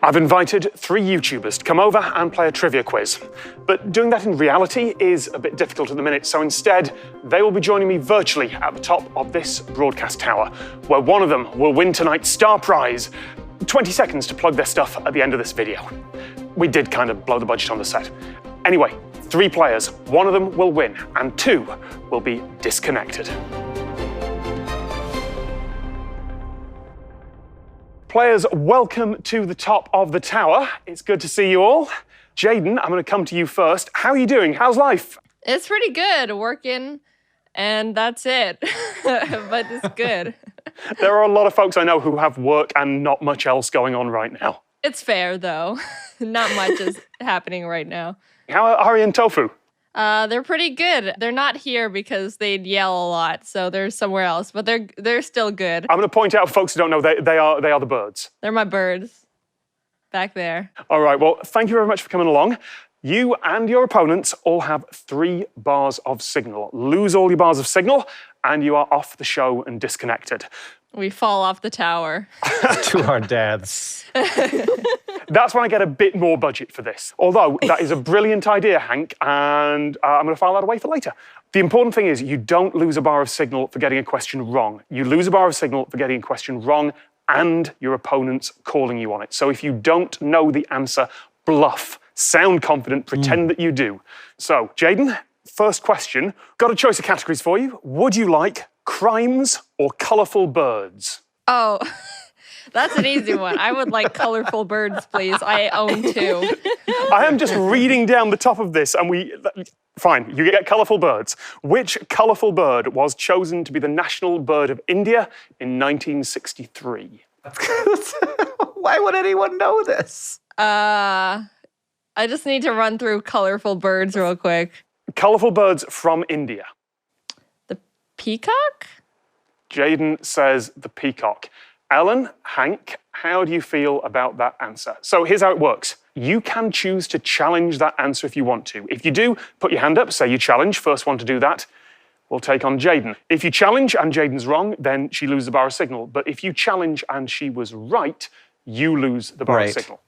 I've invited 3 YouTubers to come over and play a trivia quiz. But doing that in reality is a bit difficult at the minute, so instead, they will be joining me virtually at the top of this broadcast tower, where one of them will win tonight's star prize. 20 seconds to plug their stuff at the end of this video. We did kind of blow the budget on the set. Anyway, 3 players, 1 of them will win, and 2 will be disconnected. Players, welcome to the top of the tower. It's good to see you all. Jaiden, I'm going to come to you first. How are you doing? How's life? It's pretty good. Working, and that's it. But it's good. There are a lot of folks I know who have work and not much else going on right now. It's fair, though. Not much is happening right now. How are Ari and Tofu? They're pretty good. They're not here because they'd yell a lot, so they're somewhere else. But they're still good. I'm going to point out, folks who don't know, they are the birds. They're my birds back there. All right, well, thank you very much for coming along. You and your opponents all have 3 bars of signal. Lose all your bars of signal, and you are off the show and disconnected. We fall off the tower. To our deaths. That's when I get a bit more budget for this. Although, that is a brilliant idea, Hank, and I'm going to file that away for later. The important thing is you don't lose a bar of signal for getting a question wrong. You lose a bar of signal for getting a question wrong and your opponent's calling you on it. So if you don't know the answer, bluff. Sound confident, pretend that you do. So, Jaiden, first question. Got a choice of categories for you. Would you like crimes or colourful birds? Oh, that's an easy one. I would like colorful birds, please. I own 2. I am just reading down the top of this, and fine, you get colourful birds. Which colourful bird was chosen to be the national bird of India in 1963? Why would anyone know this? I just need to run through colorful birds real quick. Colourful birds from India. The peacock? Jaiden says the peacock. Ellen, Hank, how do you feel about that answer? So here's how it works. You can choose to challenge that answer if you want to. If you do, put your hand up, say you challenge. First one to do that will take on Jaiden. If you challenge and Jaiden's wrong, then she loses the bar of signal. But if you challenge and she was right, you lose the bar of signal.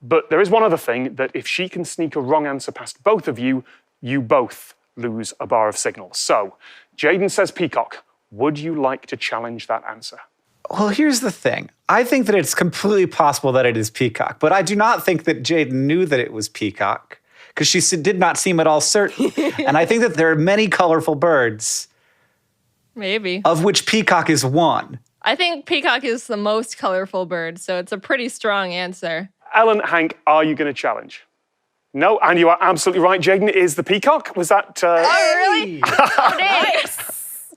But there is one other thing, that if she can sneak a wrong answer past both of you, you both lose a bar of signal. So, Jaiden says peacock. Would you like to challenge that answer? Well, here's the thing. I think that it's completely possible that it is peacock, but I do not think that Jaiden knew that it was peacock, because she did not seem at all certain. And I think that there are many colorful birds. Maybe. Of which peacock is one. I think peacock is the most colorful bird, so it's a pretty strong answer. Ellen, Hank, are you going to challenge? No, and you are absolutely right. Jaiden is the peacock. Was that... Oh, really? Oh, nice.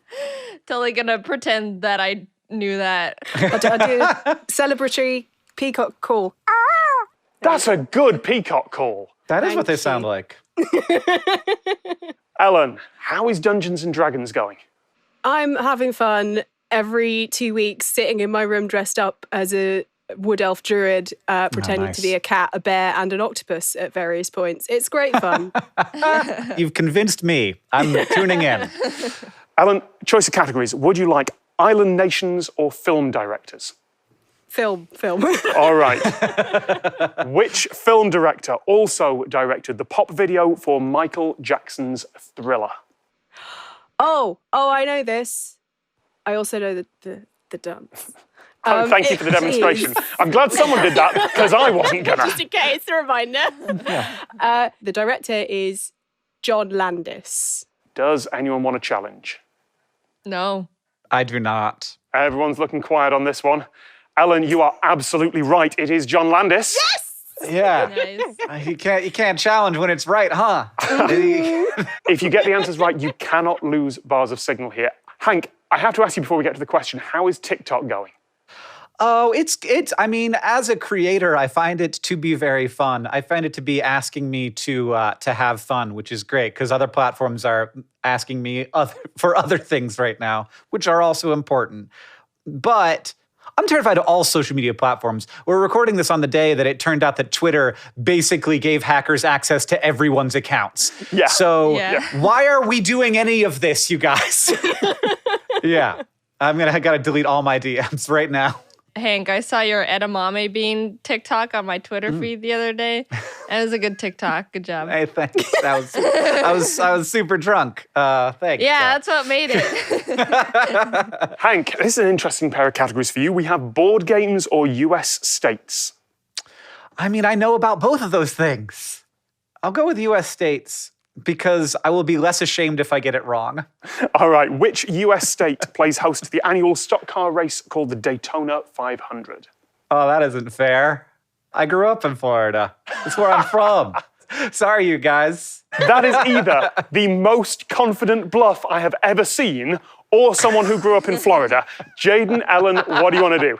Totally going to pretend that I knew that. I do celebratory peacock call. That's a good peacock call. That is what they sound like. Ellen, how is Dungeons & Dragons going? I'm having fun every 2 weeks, sitting in my room dressed up as a wood elf druid, pretending to be a cat, a bear, and an octopus at various points. It's great fun. You've convinced me. I'm tuning in. Ellen, choice of categories. Would you like island nations or film directors? Film. All right. Which film director also directed the pop video for Michael Jackson's Thriller? Oh, I know this. I also know the dance. Thank you for the demonstration. I'm glad someone did that, because I wasn't gonna. Just in case, a reminder. Yeah. The director is John Landis. Does anyone want to challenge? No. I do not. Everyone's looking quiet on this one. Ellen, you are absolutely right. It is John Landis. Yes! Yeah. Nice. You can't challenge when it's right, huh? If you get the answers right, you cannot lose bars of signal here. Hank, I have to ask you before we get to the question, how is TikTok going? Oh, I mean, as a creator, I find it to be very fun. I find it to be asking me to have fun, which is great, because other platforms are asking me for other things right now, which are also important. But I'm terrified of all social media platforms. We're recording this on the day that it turned out that Twitter basically gave hackers access to everyone's accounts. Yeah. So why are we doing any of this, you guys? Yeah. I gotta delete all my DMs right now. Hank, I saw your edamame bean TikTok on my Twitter feed the other day. And it was a good TikTok. Good job. Hey, thanks. I was super drunk. Thanks. Yeah, that's what made it. Hank, this is an interesting pair of categories for you. We have board games or US states. I mean, I know about both of those things. I'll go with US states because I will be less ashamed if I get it wrong. All right, which US state plays host to the annual stock car race called the Daytona 500? Oh, that isn't fair. I grew up in Florida. That's where I'm from. Sorry, you guys. That is either the most confident bluff I have ever seen or someone who grew up in Florida. Jaiden, Ellen, what do you want to do?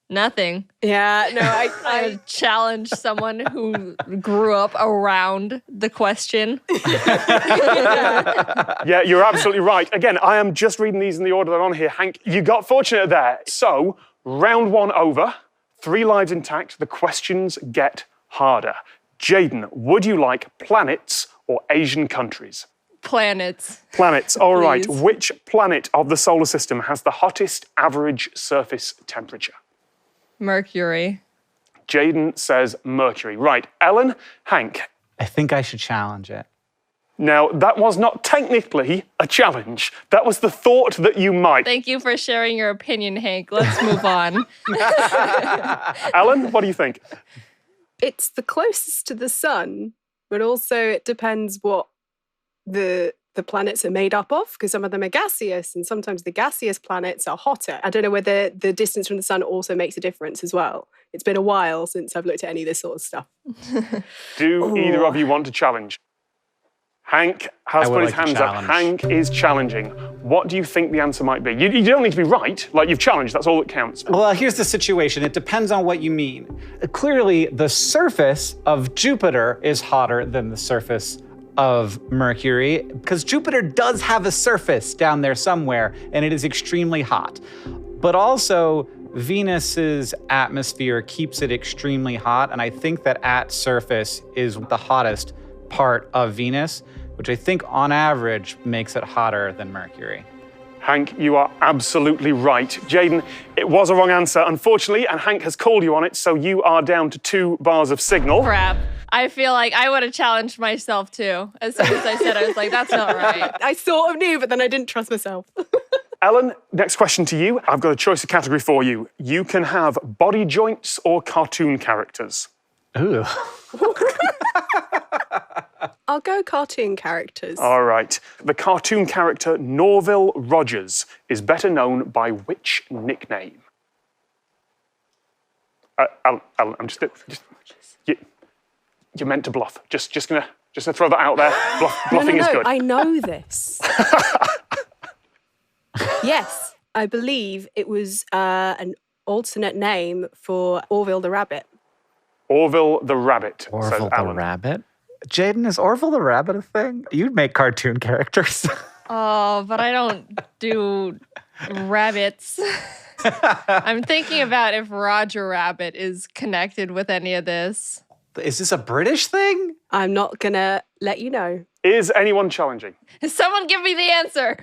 Nothing. Yeah, no, I challenge someone who grew up around the question. Yeah, you're absolutely right. Again, I am just reading these in the order they're on here. Hank, you got fortunate there. So, round one over, 3 lives intact. The questions get harder. Jaiden, would you like planets or Asian countries? Planets. Planets, all right. Please. Which planet of the solar system has the hottest average surface temperature? Mercury. Jaiden says Mercury. Right. Ellen, Hank. I think I should challenge it. Now, that was not technically a challenge. That was the thought that you might. Thank you for sharing your opinion, Hank. Let's move on. Ellen, what do you think? it's the closest to the sun, but also it depends what the planets are made up of, because some of them are gaseous, and sometimes the gaseous planets are hotter. I don't know whether the distance from the sun also makes a difference as well. It's been a while since I've looked at any of this sort of stuff. Do either of you want to challenge? Hank has put his hands up. Hank is challenging. What do you think the answer might be? You don't need to be right. Like, you've challenged. That's all that counts. Well, here's the situation. It depends on what you mean. Clearly, the surface of Jupiter is hotter than the surface of Mercury, because Jupiter does have a surface down there somewhere, and it is extremely hot. But also, Venus's atmosphere keeps it extremely hot, and I think that at surface is the hottest part of Venus, which I think on average makes it hotter than Mercury. Hank, you are absolutely right. Jaiden, it was a wrong answer, unfortunately, and Hank has called you on it, so you are down to 2 bars of signal. Crap. I feel like I would have challenged myself too. As soon as I said, I was like, that's not right. I sort of knew, but then I didn't trust myself. Ellen, next question to you. I've got a choice of category for you. You can have body joints or cartoon characters. Ooh. I'll go cartoon characters. All right. The cartoon character Norville Rogers is better known by which nickname? Ellen, I'm just you're meant to bluff. Just gonna throw that out there. Bluffing is good. I know this. Yes, I believe it was an alternate name for Orville the Rabbit. Orville the Rabbit. Orville says the Alan. Rabbit? Jaiden, is Orville the Rabbit a thing? You'd make cartoon characters. Oh, but I don't do rabbits. I'm thinking about if Roger Rabbit is connected with any of this. Is this a British thing? I'm not gonna let you know. Is anyone challenging? Someone give me the answer.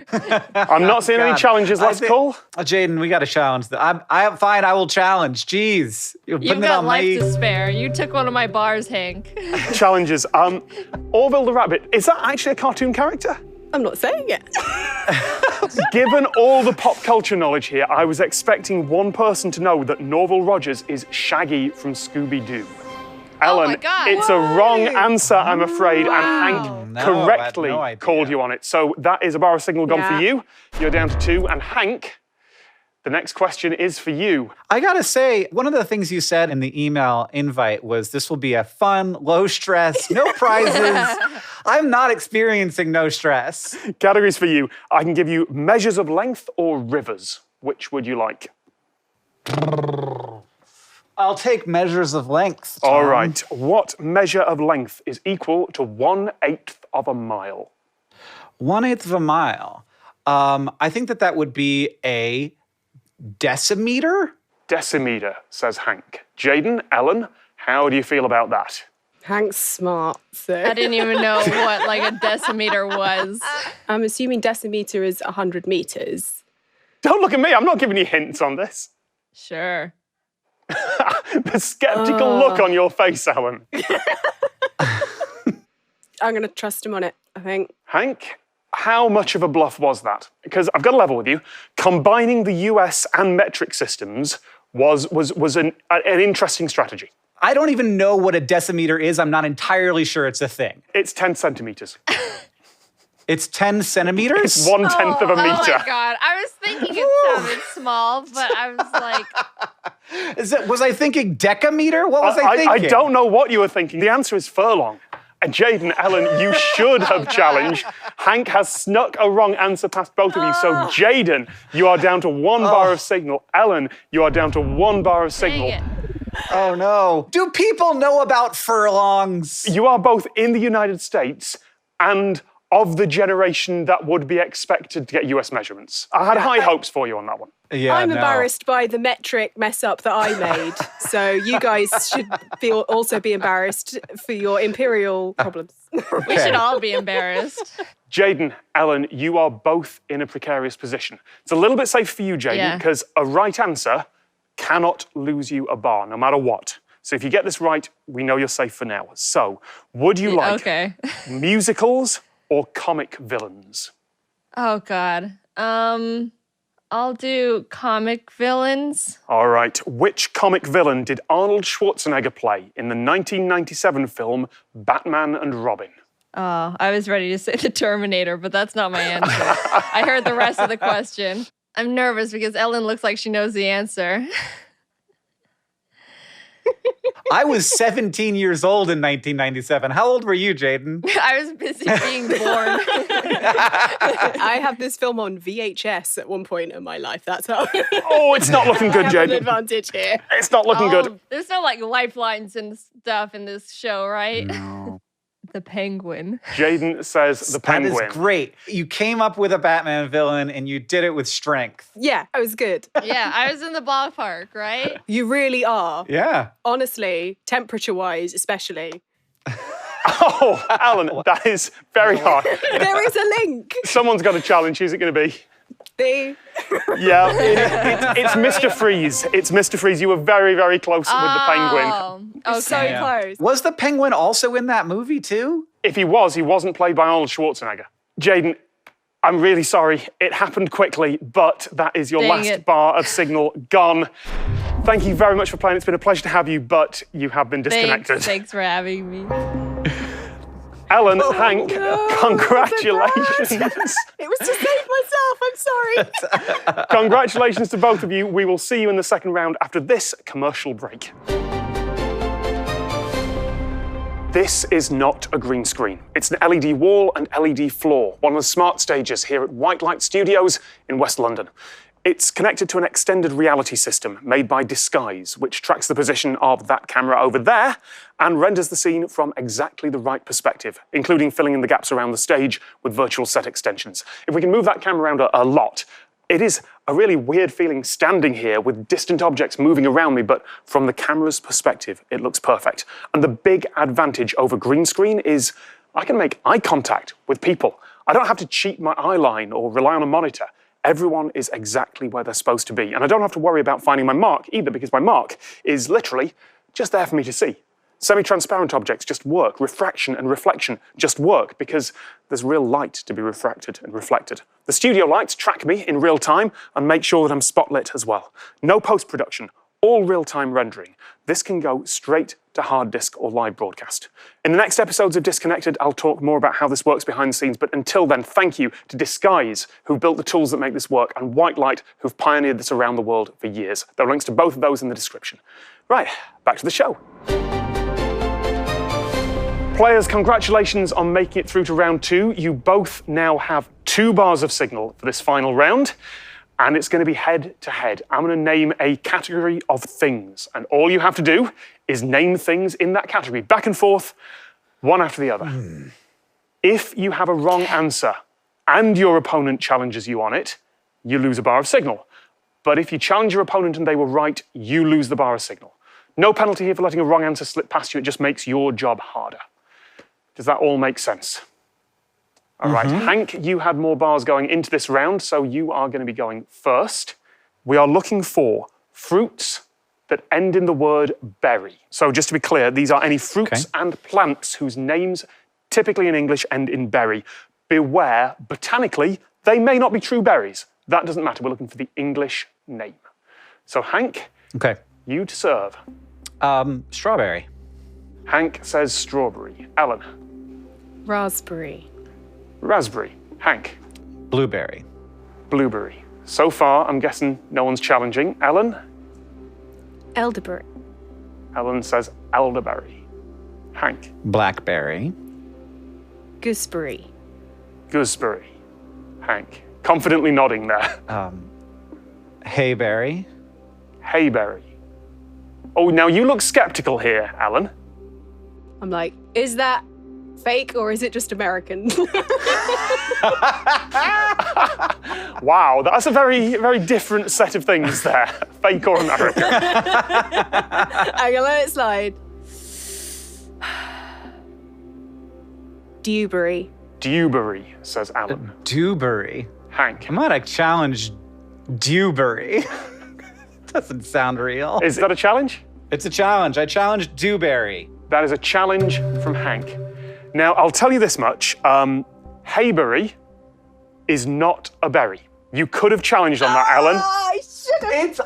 I'm not seeing any challenges. Last call. Jaiden, we got to challenge that. I'm fine. I will challenge. Jeez, You've got life to spare. You took one of my bars, Hank. Challenges. Orville the Rabbit. Is that actually a cartoon character? I'm not saying it. Given all the pop culture knowledge here, I was expecting one person to know that Norville Rogers is Shaggy from Scooby-Doo. Ellen, my God. it's a wrong answer, I'm afraid, and Hank No, correctly I had no idea. called you on it. So that is a bar of signal gone Yeah. for you. You're down to 2. And Hank, the next question is for you. I gotta say, one of the things you said in the email invite was this will be a fun, low stress, no prizes. I'm not experiencing no stress. Categories for you. I can give you measures of length or rivers. Which would you like? I'll take measures of length. Tom. All right. What measure of length is equal to 1/8 of a mile? 1/8 of a mile. I think that would be a decimeter. Decimeter, says Hank. Jaiden, Ellen, how do you feel about that? Hank's smart, so I didn't even know what like a decimeter was. I'm assuming decimeter is 100 meters. Don't look at me. I'm not giving you hints on this. Sure. The skeptical look on your face, Alan. I'm going to trust him on it, I think. Hank, how much of a bluff was that? Because I've got to level with you. Combining the US and metric systems was an interesting strategy. I don't even know what a decimeter is. I'm not entirely sure it's a thing. It's 10 centimeters. It's 10 centimeters? It's 1/10 of a meter. Oh my God. I was thinking it sounded small, but I was like... Was I thinking decameter? What was I thinking? I don't know what you were thinking. The answer is furlong. And Jaiden, Ellen, you should have challenged. Hank has snuck a wrong answer past both of you. So Jaiden, you are down to 1 bar of signal. Ellen, you are down to 1 bar of signal. Dang it. Oh no. Do people know about furlongs? You are both in the United States and of the generation that would be expected to get US measurements. I had high hopes for you on that one. Yeah, I'm embarrassed by the metric mess up that I made. So you guys should also be embarrassed for your imperial problems. We should all be embarrassed. Jaiden, Ellen, you are both in a precarious position. It's a little bit safe for you, Jaiden, because a right answer cannot lose you a bar, no matter what. So if you get this right, we know you're safe for now. So, would you like musicals or comic villains? Oh, God. I'll do comic villains. All right. Which comic villain did Arnold Schwarzenegger play in the 1997 film Batman and Robin? Oh, I was ready to say the Terminator, but that's not my answer. I heard the rest of the question. I'm nervous because Ellen looks like she knows the answer. I was 17 years old in 1997. How old were you, Jaiden? I was busy being born. I have this film on VHS at one point in my life. That's how. Oh, it's not looking good, I have an Jaiden. advantage here. It's not looking good. There's no like lifelines and stuff in this show, right? No. The Penguin. Jaiden says the Penguin. That is great. You came up with a Batman villain and you did it with strength. Yeah, I was good. Yeah, I was in the ballpark, right? You really are. Yeah. Honestly, temperature-wise especially. Oh, Alan, that is very hard. There is a link. Someone's got a challenge. Who's it going to be? Yeah, it's Mr. Freeze. It's Mr. Freeze. You were very, very close with the Penguin. Okay. So close. Was the Penguin also in that movie too? If he wasn't played by Arnold Schwarzenegger. Jaiden, I'm really sorry. It happened quickly, but that is your last bar of signal gone. Thank you very much for playing. It's been a pleasure to have you, but you have been disconnected. Thanks for having me. Ellen, Hank, congratulations. It was to save myself. I'm sorry. Congratulations to both of you. We will see you in the second round after this commercial break. This is not a green screen. It's an LED wall and LED floor, one of the smart stages here at White Light Studios in West London. It's connected to an extended reality system made by Disguise, which tracks the position of that camera over there and renders the scene from exactly the right perspective, including filling in the gaps around the stage with virtual set extensions. If we can move that camera around a lot, it is a really weird feeling standing here with distant objects moving around me, but from the camera's perspective, it looks perfect. And the big advantage over green screen is I can make eye contact with people. I don't have to cheat my eye line or rely on a monitor. Everyone is exactly where they're supposed to be. And I don't have to worry about finding my mark either, because my mark is literally just there for me to see. Semi-transparent objects just work. Refraction and reflection just work because there's real light to be refracted and reflected. The studio lights track me in real time and make sure that I'm spotlit as well. No post-production, all real-time rendering. This can go straight to hard disk or live broadcast. In the next episodes of Disconnected, I'll talk more about how this works behind the scenes, but until then, thank you to Disguise, who built the tools that make this work, and White Light, who've pioneered this around the world for years. There are links to both of those in the description. Right, back to the show. Players, congratulations on making it through to round 2. You both now have 2 bars of signal for this final round, and it's going to be head-to-head. I'm going to name a category of things, and all you have to do is name things in that category, back and forth, one after the other. If you have a wrong answer and your opponent challenges you on it, you lose a bar of signal. But if you challenge your opponent and they were right, you lose the bar of signal. No penalty here for letting a wrong answer slip past you. It just makes your job harder. Does that all make sense? All right, Hank, you had more bars going into this round, so you are going to be going first. We are looking for fruits that end in the word berry. So just to be clear, these are any fruits and plants whose names typically in English end in berry. Beware, botanically, they may not be true berries. That doesn't matter. We're looking for the English name. So Hank, you to serve. Strawberry. Hank says strawberry. Alan. Raspberry. Raspberry. Hank. Blueberry. Blueberry. So far, I'm guessing no one's challenging. Alan. Elderberry. Alan says elderberry. Hank. Blackberry. Gooseberry. Gooseberry. Hank. Confidently nodding there. Hayberry. Hayberry. Oh, now you look skeptical here, Alan. I'm like, is that fake or is it just American? Wow, that's a very, very different set of things there. Fake or American. I'm gonna let it slide. Dewberry. Dewberry, says Alan. Dewberry. Hank. I'm gonna challenge Dewberry. Doesn't sound real. Is that a challenge? It's a challenge. I challenge Dewberry. That is a challenge from Hank. Now, I'll tell you this much. Hayberry is not a berry. You could have challenged on that, Alan. I should have.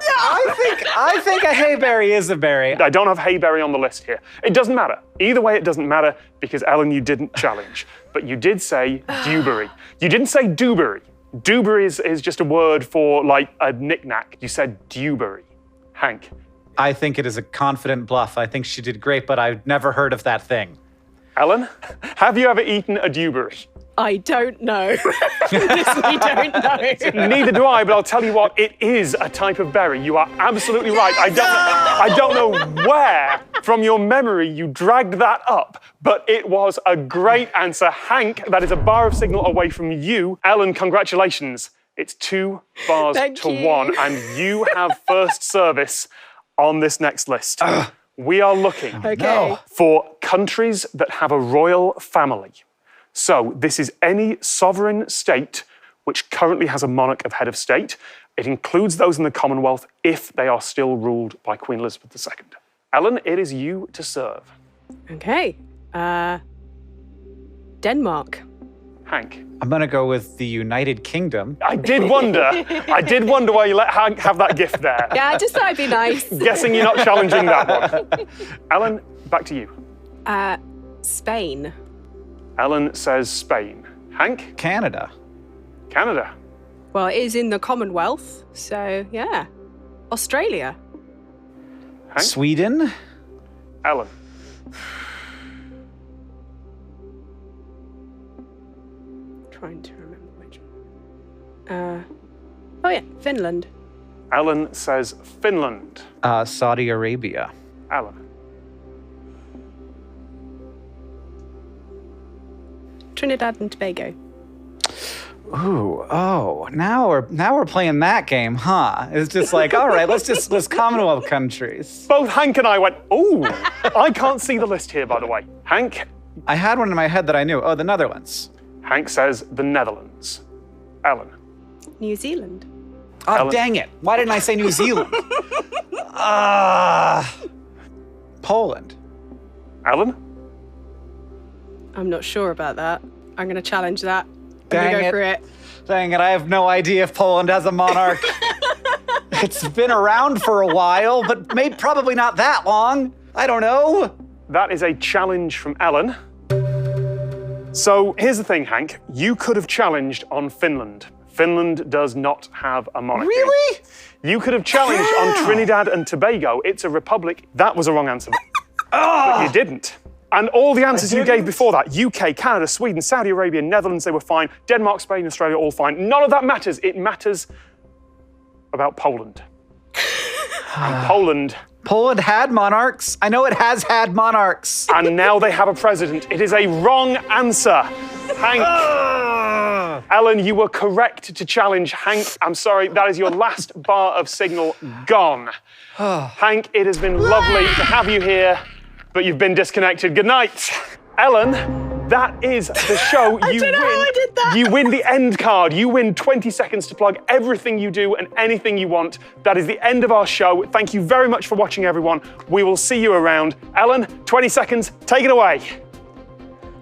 I think a hayberry is a berry. I don't have hayberry on the list here. It doesn't matter. Either way, it doesn't matter because, Alan, you didn't challenge. But you did say dewberry. You didn't say dewberry. Dewberry is just a word for, like, a knick-knack. You said dewberry. Hank. I think it is a confident bluff. I think she did great, but I've never heard of that thing. Alan, have you ever eaten a dewberry? I don't know. Honestly, don't know. Neither do I, but I'll tell you what, it is a type of berry. You are absolutely right. I don't know where from your memory you dragged that up, but it was a great answer. Hank, that is a bar of signal away from you. Ellen, congratulations. It's 2 bars to 1, and you have first service on this next list. We are looking for countries that have a royal family. So this is any sovereign state which currently has a monarch of head of state. It includes those in the Commonwealth if they are still ruled by Queen Elizabeth II. Ellen, it is you to serve. Okay. Denmark. Hank. I'm going to go with the United Kingdom. I did wonder why you let Hank have that gift there. Yeah, I just thought I'd be nice. Guessing you're not challenging that one. Ellen, back to you. Spain. Ellen says Spain. Hank? Canada. Canada. Well, it is in the Commonwealth, so yeah. Australia. Hank? Sweden. Ellen. Trying to remember which one. Oh yeah, Finland. Ellen says Finland. Saudi Arabia. Ellen. Trinidad and Tobago. Now we're playing that game, huh? It's just like, all right, let's Commonwealth countries. Both Hank and I went, ooh, I can't see the list here, by the way. Hank? I had one in my head that I knew. Oh, the Netherlands. Hank says the Netherlands. Ellen? New Zealand. Oh, Ellen? Dang it. Why didn't I say New Zealand? Poland. Ellen? I'm not sure about that. I'm going to challenge that. Dang I'm going to it. go for it. Dang it, I have no idea if Poland has a monarch. It's been around for a while, but maybe probably not that long. I don't know. That is a challenge from Ellen. So here's the thing, Hank. You could have challenged on Finland. Finland does not have a monarchy. Really? You could have challenged on Trinidad and Tobago. It's a republic. That was a wrong answer. But you didn't. And all the answers you gave before that, UK, Canada, Sweden, Saudi Arabia, Netherlands, they were fine. Denmark, Spain, Australia, all fine. None of that matters. It matters about Poland. And Poland had monarchs. I know it has had monarchs. And now they have a president. It is a wrong answer. Hank. Ellen, you were correct to challenge. Hank, I'm sorry, that is your last bar of signal gone. Hank, it has been lovely to have you here, but you've been disconnected. Good night. Ellen, That is the show. I don't know how I did that. You win the end card. You win 20 seconds to plug everything you do and anything you want. That is the end of our show. Thank you very much for watching, everyone. We will see you around. Ellen, 20 seconds. Take it away.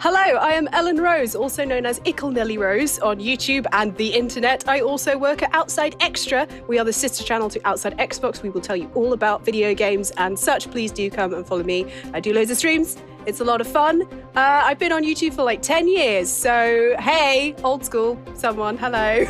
Hello, I am Ellen Rose, also known as Ickle Nelly Rose on YouTube and the internet. I also work at Outside Extra. We are the sister channel to Outside Xbox. We will tell you all about video games and such. Please do come and follow me. I do loads of streams. It's a lot of fun. I've been on YouTube for like 10 years. So, hey, old school, someone, hello.